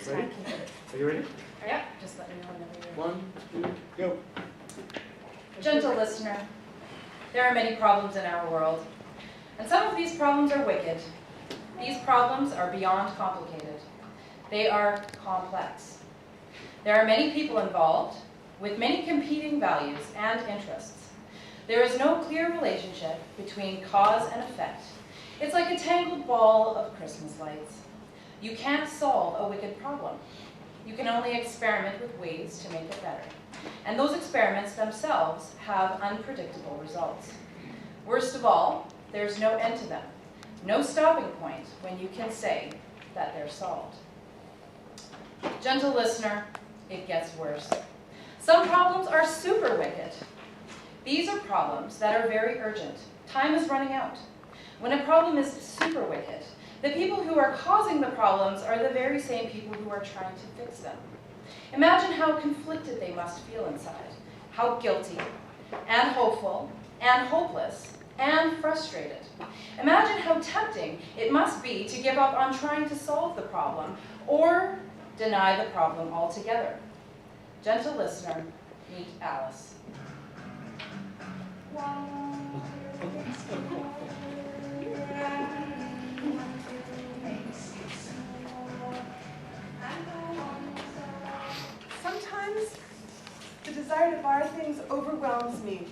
Ready? Are you ready? Yeah, just let me know whenever you're ready. 1, 2, go. Gentle listener, there are many problems in our world, and some of these problems are wicked. These problems are beyond complicated. They are complex. There are many people involved, with many competing values and interests. There is no clear relationship between cause and effect. It's like a tangled ball of Christmas lights. You can't solve a wicked problem. You can only experiment with ways to make it better. And those experiments themselves have unpredictable results. Worst of all, there's no end to them, no stopping point when you can say that they're solved. Gentle listener, it gets worse. Some problems are super wicked. These are problems that are very urgent. Time is running out. When a problem is super wicked, the people who are causing the problems are the very same people who are trying to fix them. Imagine how conflicted they must feel inside, how guilty, and hopeful, and hopeless, and frustrated. Imagine how tempting it must be to give up on trying to solve the problem or deny the problem altogether. Gentle listener, meet Alice. Sometimes the desire to buy things overwhelms me.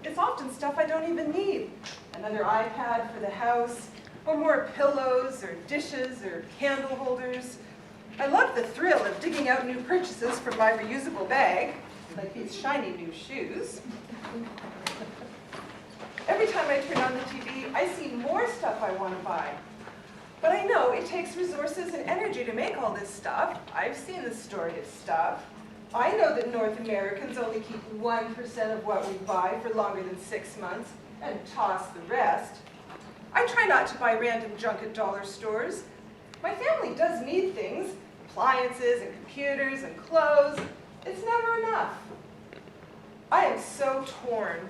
It's often stuff I don't even need. Another iPad for the house, or more pillows, or dishes, or candle holders. I love the thrill of digging out new purchases from my reusable bag, like these shiny new shoes. Every time I turn on the TV, I see more stuff I want to buy. But I know it takes resources and energy to make all this stuff. I've seen the story of stuff. I know that North Americans only keep 1% of what we buy for longer than 6 months and toss the rest. I try not to buy random junk at dollar stores. My family does need things, appliances and computers and clothes. It's never enough. I am so torn.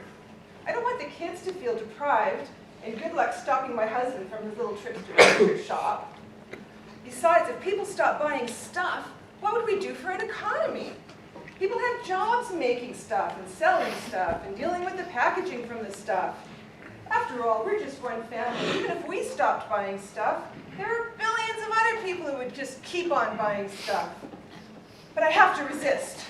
I don't want the kids to feel deprived, and good luck stopping my husband from his little trips to the grocery shop. Besides, if people stop buying stuff, what would we do for an economy? People have jobs making stuff and selling stuff and dealing with the packaging from the stuff. After all, we're just one family. Even if we stopped buying stuff, there are billions of other people who would just keep on buying stuff. But I have to resist.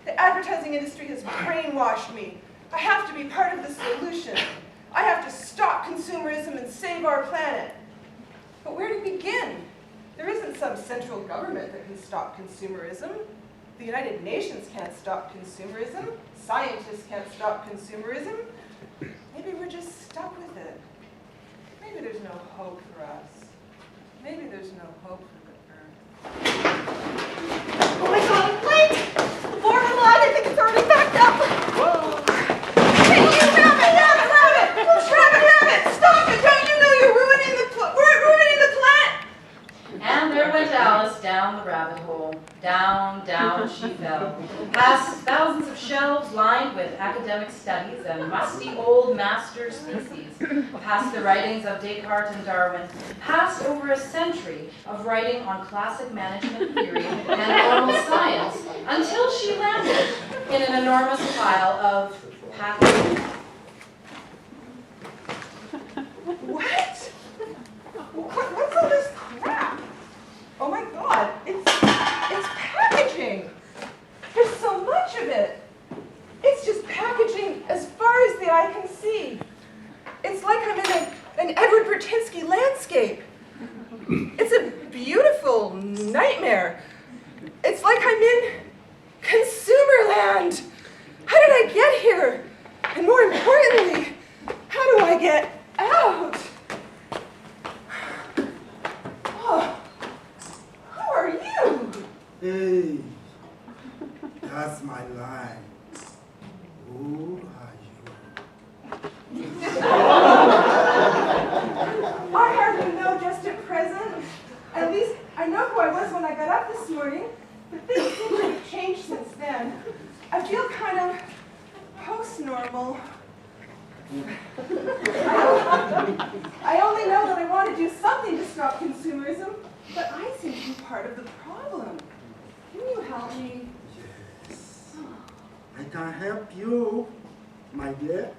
The advertising industry has brainwashed me. I have to be part of the solution. I have to stop consumerism and save our planet. But where to begin? There isn't some central government that can stop consumerism. The United Nations can't stop consumerism. Scientists can't stop consumerism. Maybe we're just stuck with it. Maybe there's no hope for us. Maybe there's no hope for the Earth. Oh my God, I'm late! The board of line, I think it's already backed up. Whoa! Hey, you rabbit! Stop it! Don't you know you're ruining the plant? And there went Alice down the rabbit hole. Down, down she fell. Past thousands of shelves lined with academic studies and musty old master species. Past the writings of Descartes and Darwin. Past over a century of writing on classic management theory and normal science. Until she landed in an enormous pile of packaging. What? What's all this crap? Oh my God, it's packaging. There's so much of it. It's just packaging as far as the eye can see. It's like I'm in an Edward Bertinsky landscape. It's a beautiful nightmare. It's like I'm in Consumerland. How did I get here? And more importantly, how do I get out? Oh, who are you? Hey, that's my line. Who are you? I hardly know just at present. At least I know who I was when I got up this morning, but things seem to have changed since then. I feel kind of post-normal. I only know that I want to do something to stop consumerism, but I seem to be part of the problem. help me? Yes. I can help you, my dear.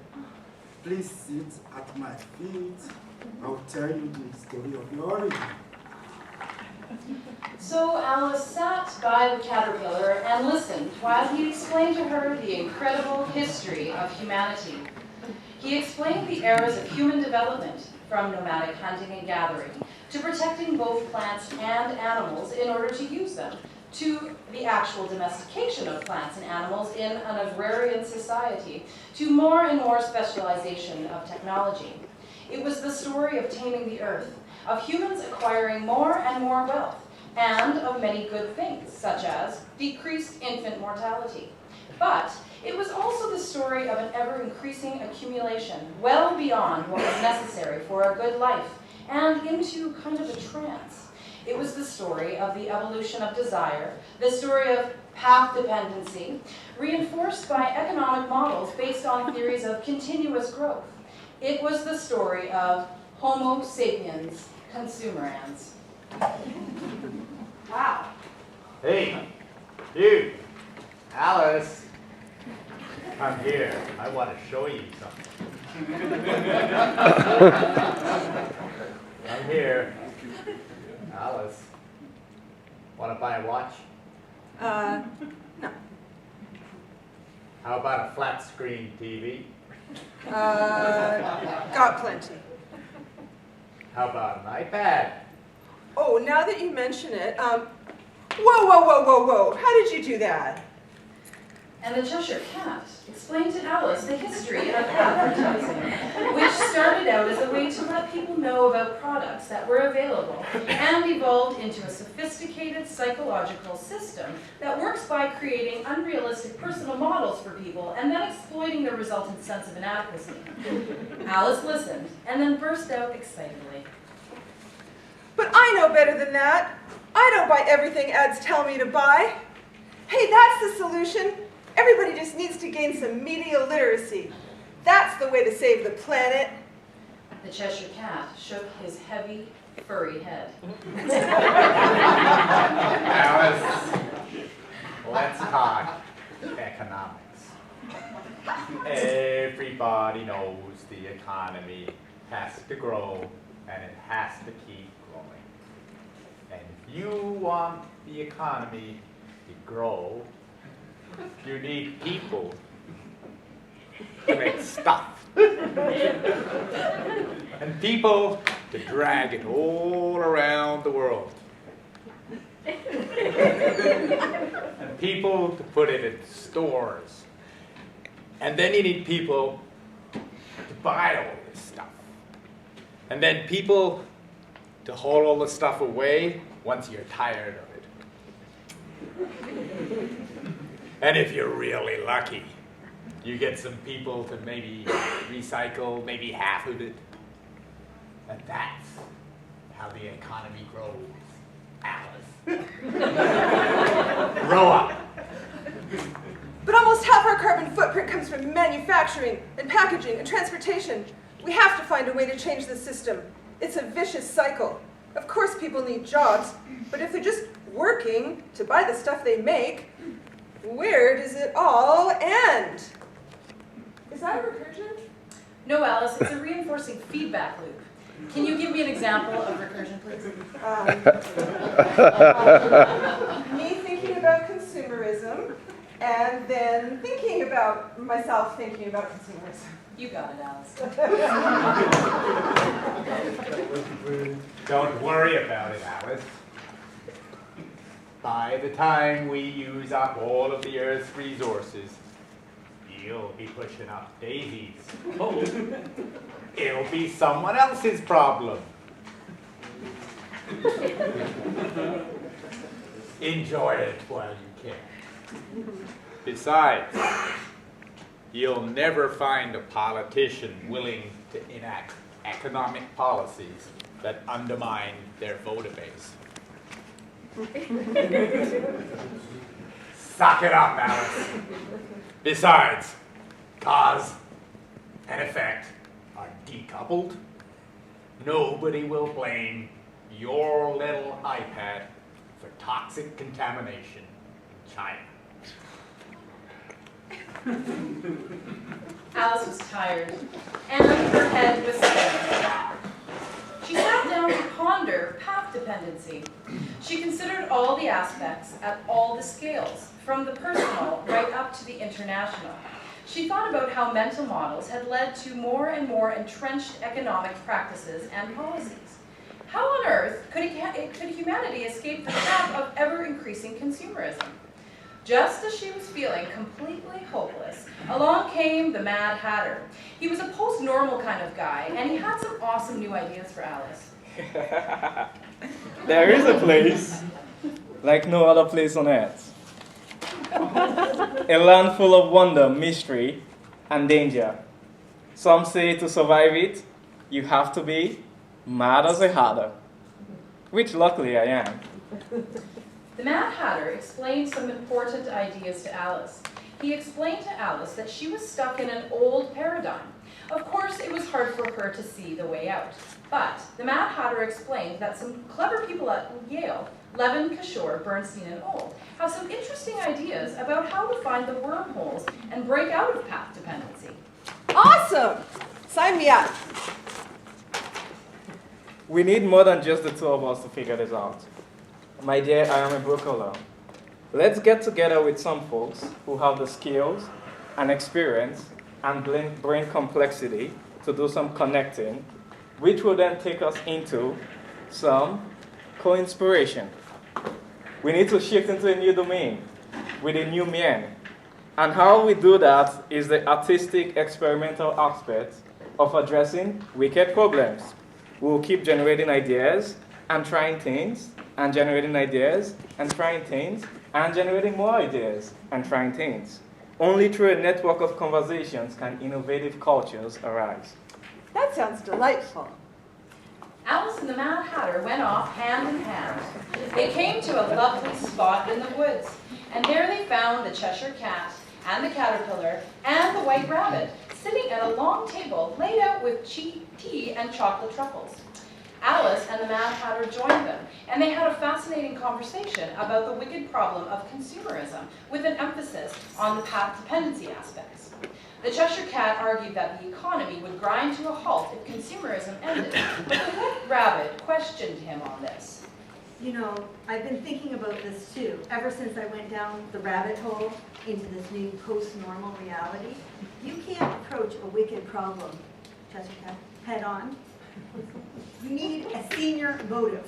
Please sit at my feet. I'll tell you the story of your origin. So Alice sat by the caterpillar and listened while he explained to her the incredible history of humanity. He explained the eras of human development, from nomadic hunting and gathering, to protecting both plants and animals in order to use them, to the actual domestication of plants and animals in an agrarian society, to more and more specialization of technology. It was the story of taming the earth, of humans acquiring more and more wealth, and of many good things, such as decreased infant mortality. But it was also the story of an ever-increasing accumulation, well beyond what was necessary for a good life, and into kind of a trance. It was the story of the evolution of desire, the story of path dependency, reinforced by economic models based on theories of continuous growth. It was the story of Homo sapiens consumerans. Wow. Hey, you, Alice, come here. I want to show you something. Come here. Alice, want to buy a watch? No. How about a flat screen TV? Got plenty. How about an iPad? Oh, now that you mention it, whoa, whoa, whoa, whoa, whoa. How did you do that? And the Cheshire Cat explained to Alice the history of advertising, which started out as a way to let people know about products that were available, and evolved into a sophisticated psychological system that works by creating unrealistic personal models for people and then exploiting the resultant sense of inadequacy. Alice listened and then burst out excitedly. But I know better than that. I don't buy everything ads tell me to buy. Hey, that's the solution. Everybody just needs to gain some media literacy. That's the way to save the planet. The Cheshire Cat shook his heavy, furry head. Alice, let's talk economics. Everybody knows the economy has to grow and it has to keep growing. And if you want the economy to grow, you need people to make stuff. And people to drag it all around the world. And people to put it in stores. And then you need people to buy all this stuff. And then people to haul all the stuff away once you're tired of it. And if you're really lucky, you get some people to maybe recycle maybe half of it. And that's how the economy grows. Alice. Grow up. But almost half our carbon footprint comes from manufacturing and packaging and transportation. We have to find a way to change the system. It's a vicious cycle. Of course people need jobs, but if they're just working to buy the stuff they make, where does it all end? Is that a recursion? No, Alice, it's a reinforcing feedback loop. Can you give me an example of recursion, please? Me thinking about consumerism, and then thinking about myself thinking about consumerism. You got it, Alice. Don't worry about it, Alice. By the time we use up all of the Earth's resources, you'll be pushing up daisies. Oh, it'll be someone else's problem. Enjoy it while you can. Besides, you'll never find a politician willing to enact economic policies that undermine their voter base. Suck it up, Alice. Besides, cause and effect are decoupled. Nobody will blame your little iPad for toxic contamination China. Alice was tired, and her head was spinning. She sat down to ponder path dependency. She considered all the aspects at all the scales, from the personal right up to the international. She thought about how mental models had led to more and more entrenched economic practices and policies. How on earth could humanity escape the trap of ever-increasing consumerism? Just as she was feeling completely hopeless, along came the Mad Hatter. He was a post-normal kind of guy, and he had some awesome new ideas for Alice. There is a place like no other place on earth. A land full of wonder, mystery, and danger. Some say to survive it, you have to be mad as a hatter, which luckily I am. The Mad Hatter explained some important ideas to Alice. He explained to Alice that she was stuck in an old paradigm. Of course, it was hard for her to see the way out. But the Mad Hatter explained that some clever people at Yale, Levin, Kishore, Bernstein, and Old, have some interesting ideas about how to find the wormholes and break out of path dependency. Awesome! Sign me up. We need more than just the two of us to figure this out. My dear, I am a broker. Let's get together with some folks who have the skills and experience and brain complexity to do some connecting, which will then take us into some co-inspiration. We need to shift into a new domain with a new mien. And how we do that is the artistic experimental aspect of addressing wicked problems. We'll keep generating ideas and trying things, and generating ideas and trying things, and generating more ideas and trying things. Only through a network of conversations can innovative cultures arise. That sounds delightful. Alice and the Mad Hatter went off hand in hand. They came to a lovely spot in the woods, and there they found the Cheshire Cat, and the Caterpillar, and the White Rabbit, sitting at a long table laid out with tea and chocolate truffles. Alice and the Mad Hatter joined them, and they had a fascinating conversation about the wicked problem of consumerism, with an emphasis on the path dependency aspects. The Cheshire Cat argued that the economy would grind to a halt if consumerism ended, but the White Rabbit questioned him on this. You know, I've been thinking about this too, ever since I went down the rabbit hole into this new post-normal reality. You can't approach a wicked problem, Cheshire Cat, head on. You need a senior motive.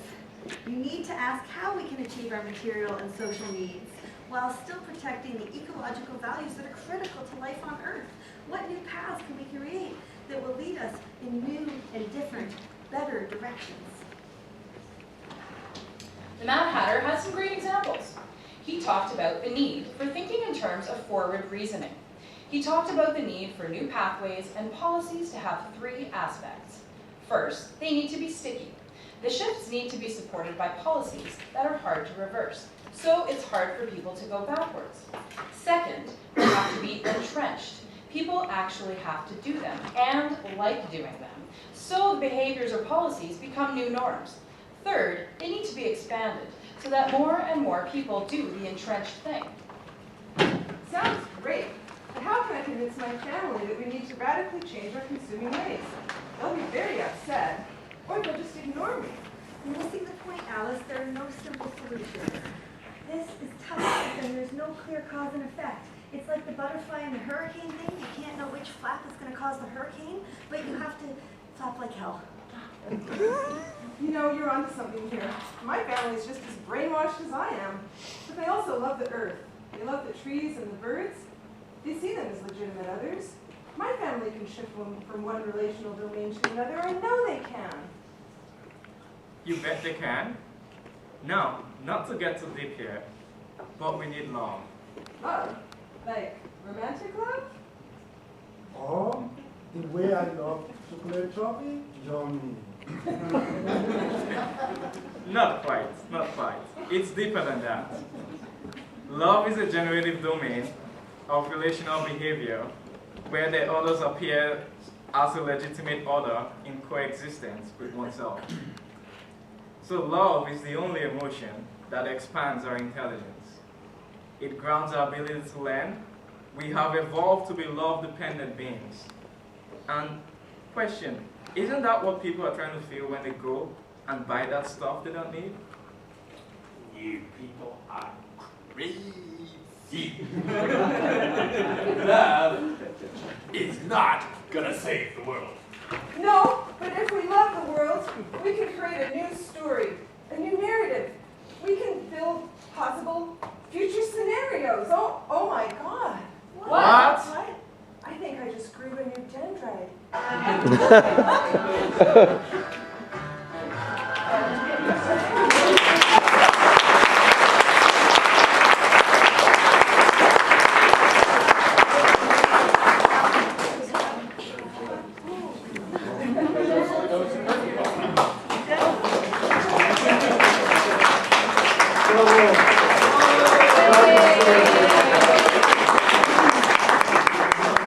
You need to ask how we can achieve our material and social needs while still protecting the ecological values that are critical to life on Earth. What new paths can we create that will lead us in new and different, better directions? The Mad Hatter had some great examples. He talked about the need for thinking in terms of forward reasoning. He talked about the need for new pathways and policies to have three aspects. First, they need to be sticky. The shifts need to be supported by policies that are hard to reverse, so it's hard for people to go backwards. Second, they have to be entrenched. People actually have to do them and like doing them, so the behaviors or policies become new norms. Third, they need to be expanded so that more and more people do the entrenched thing. Sounds great. But how can I convince my family that we need to radically change our consuming ways? They'll be very upset, or they'll just ignore me. You're missing the point, Alice. There are no simple solutions. This is tough, and there's no clear cause and effect. It's like the butterfly and the hurricane thing. You can't know which flap is going to cause the hurricane, but you have to flap like hell. You know, you're onto something here. My family's just as brainwashed as I am, but they also love the earth. They love the trees and the birds. They see them as legitimate others. My family can shift from one relational domain to another. I know they can. You bet they can? No, not to get too deep here, but we need love. Love? Like romantic love? Or the way I love chocolate toffee, yummy. Not quite, not quite. It's deeper than that. Love is a generative domain of relational behavior where the others appear as a legitimate other in coexistence with oneself. So love is the only emotion that expands our intelligence. It grounds our ability to learn. We have evolved to be love-dependent beings. And question, isn't that what people are trying to feel when they go and buy that stuff they don't need? You people are crazy. Love is not gonna save the world. No, but if we love the world, we can create a new story, a new narrative. We can build possible future scenarios. Oh my God. What? I think I just grew a new dendrite. Bravo.